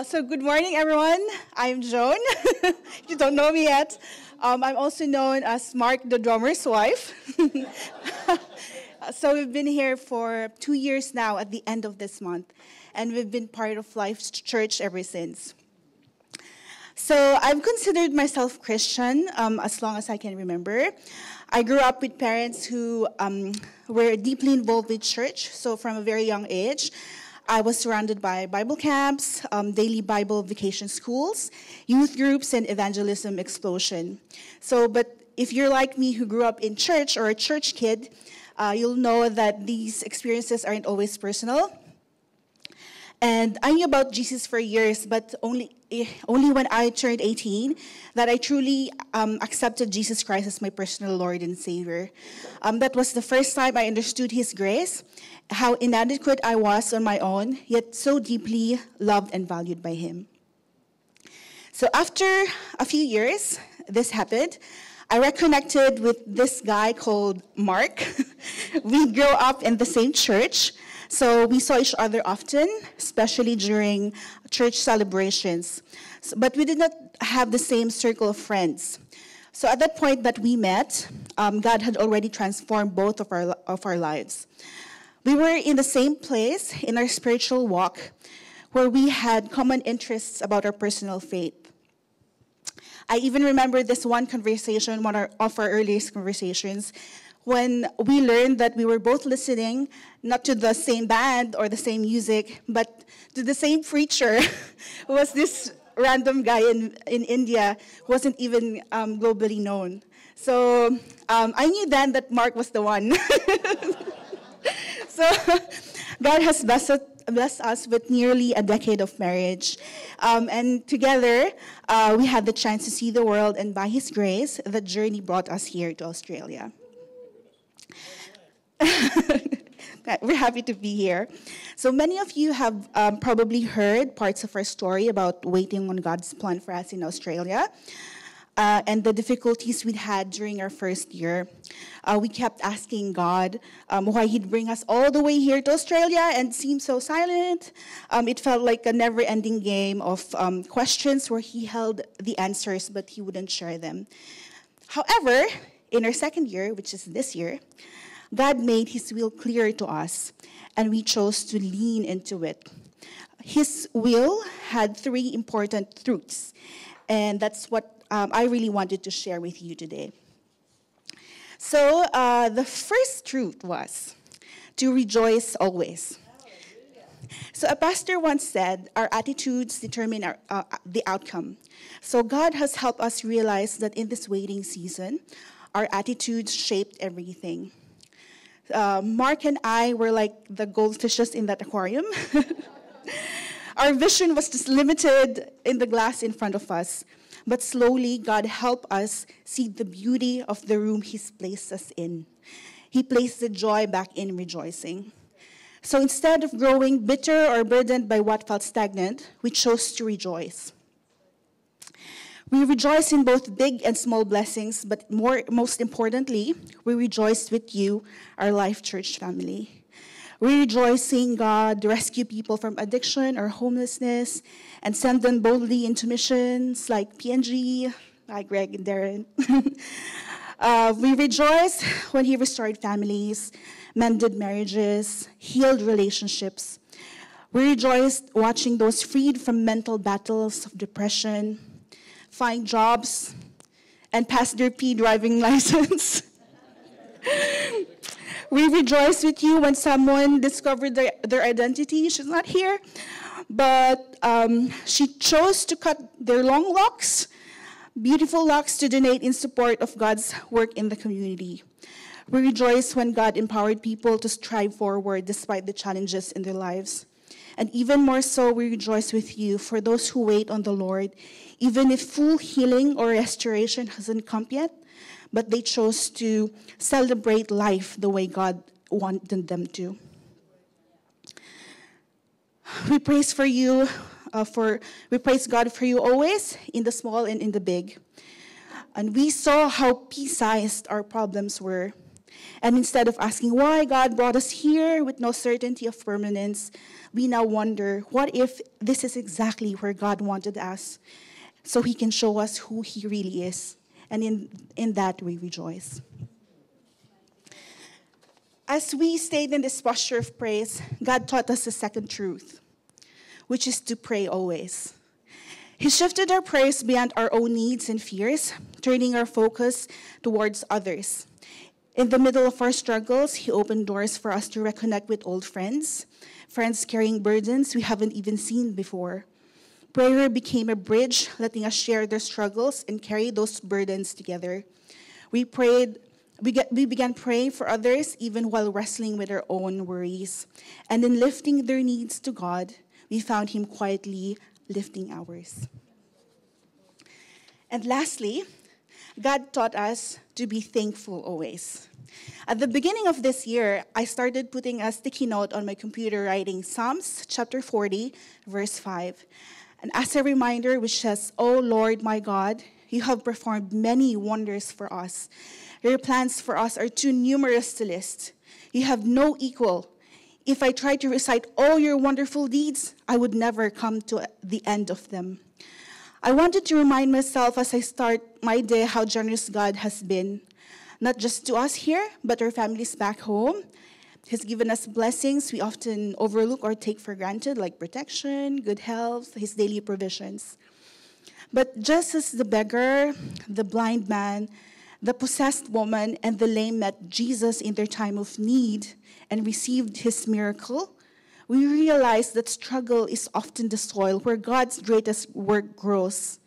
So good morning, everyone. I'm Joan. If you don't know me yet, I'm also known as Mark the drummer's wife. So we've been here for 2 years now at the end of this month, and we've been part of Life's Church ever since. So I've considered myself Christian as long as I can remember. I grew up with parents who were deeply involved with church, so from a very young age, I was surrounded by Bible camps, daily Bible vacation schools, youth groups, and evangelism explosion. But if you're like me who grew up in church or a church kid, you'll know that these experiences aren't always personal. And I knew about Jesus for years, but only when I turned 18 that I truly accepted Jesus Christ as my personal Lord and Savior. That was the first time I understood His grace, how inadequate I was on my own, yet so deeply loved and valued by Him. So after a few years, this happened. I reconnected with this guy called Mark. We grew up in the same church, so we saw each other often, especially during church celebrations. But we did not have the same circle of friends. So at that point that we met, God had already transformed both of our lives. We were in the same place in our spiritual walk where we had common interests about our personal faith. I even remember this one conversation, one of our earliest conversations, when we learned that we were both listening not to the same band or the same music, but to the same preacher, who was this random guy in India who wasn't even globally known. So I knew then that Mark was the one. So God has blessed us with nearly a decade of marriage. And together, we had the chance to see the world, and by His grace, the journey brought us here to Australia. We're happy to be here. So many of you have probably heard parts of our story about waiting on God's plan for us in Australia. And the difficulties we'd had during our first year. We kept asking God why He'd bring us all the way here to Australia and seem so silent. It felt like a never-ending game of questions where He held the answers, but He wouldn't share them. However, in our second year, which is this year, God made His will clear to us, and we chose to lean into it. His will had 3 important truths, and that's what I really wanted to share with you today. So the first truth was to rejoice always. So a pastor once said, our attitudes determine the outcome. So God has helped us realize that in this waiting season, our attitudes shaped everything. Mark and I were like the goldfishes in that aquarium. Our vision was just limited in the glass in front of us. But slowly, God helped us see the beauty of the room He's placed us in. He placed the joy back in rejoicing. So instead of growing bitter or burdened by what felt stagnant, we chose to rejoice. We rejoice in both big and small blessings, but most importantly, we rejoice with you, our Life Church family. We rejoice seeing God rescue people from addiction or homelessness and send them boldly into missions like PNG, like Greg and Darren. We rejoice when He restored families, mended marriages, healed relationships. We rejoice watching those freed from mental battles of depression, find jobs, and pass their P driving license. We rejoice with you when someone discovered their identity. She's not here, but she chose to cut their long locks, beautiful locks, to donate in support of God's work in the community. We rejoice when God empowered people to strive forward despite the challenges in their lives. And even more so, we rejoice with you for those who wait on the Lord, even if full healing or restoration hasn't come yet, but they chose to celebrate life the way God wanted them to. We praise God for you always, in the small and in the big. And we saw how pea-sized our problems were. And instead of asking why God brought us here with no certainty of permanence, we now wonder, what if this is exactly where God wanted us, so he can show us who he really is? And in that we rejoice. As we stayed in this posture of praise, God taught us a second truth, which is to pray always. He shifted our prayers beyond our own needs and fears, turning our focus towards others. In the middle of our struggles, he opened doors for us to reconnect with old friends carrying burdens we haven't even seen before. Prayer became a bridge, letting us share their struggles and carry those burdens together. We began praying for others even while wrestling with our own worries. And in lifting their needs to God, we found him quietly lifting ours. And lastly, God taught us to be thankful always. At the beginning of this year, I started putting a sticky note on my computer writing Psalms chapter 40, verse 5. And as a reminder, which says, "O Lord my God, you have performed many wonders for us. Your plans for us are too numerous to list. You have no equal. If I tried to recite all your wonderful deeds, I would never come to the end of them." I wanted to remind myself as I start my day how generous God has been, not just to us here, but our families back home. He's given us blessings we often overlook or take for granted, like protection, good health, his daily provisions. But just as the beggar, the blind man, the possessed woman, and the lame met Jesus in their time of need and received his miracle, we realize that struggle is often the soil where God's greatest work grows.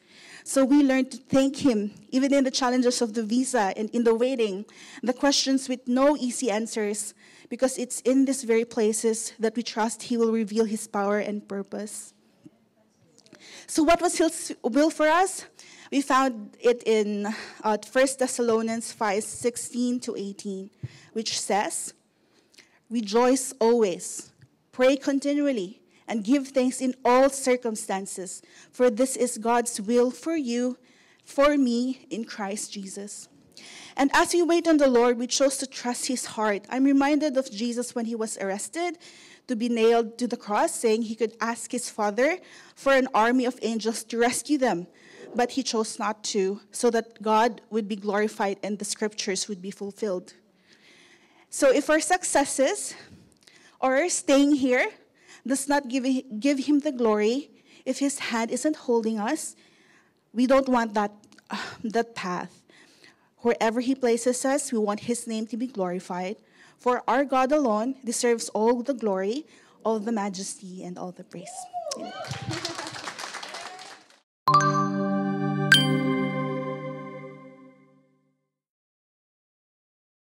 So we learn to thank him, even in the challenges of the visa and in the waiting, the questions with no easy answers, because it's in these very places that we trust he will reveal his power and purpose. So what was his will for us? We found it in 1 Thessalonians 5:16-18, which says, "Rejoice always, pray continually, and give thanks in all circumstances, for this is God's will for you, for me, in Christ Jesus." And as we wait on the Lord, we chose to trust his heart. I'm reminded of Jesus when he was arrested to be nailed to the cross, saying he could ask his Father for an army of angels to rescue them, but he chose not to, so that God would be glorified and the scriptures would be fulfilled. So if our successes or staying here does not give him the glory, if his hand isn't holding us, we don't want that path. Wherever he places us, we want his name to be glorified. For our God alone deserves all the glory, all the majesty, and all the praise. Amen.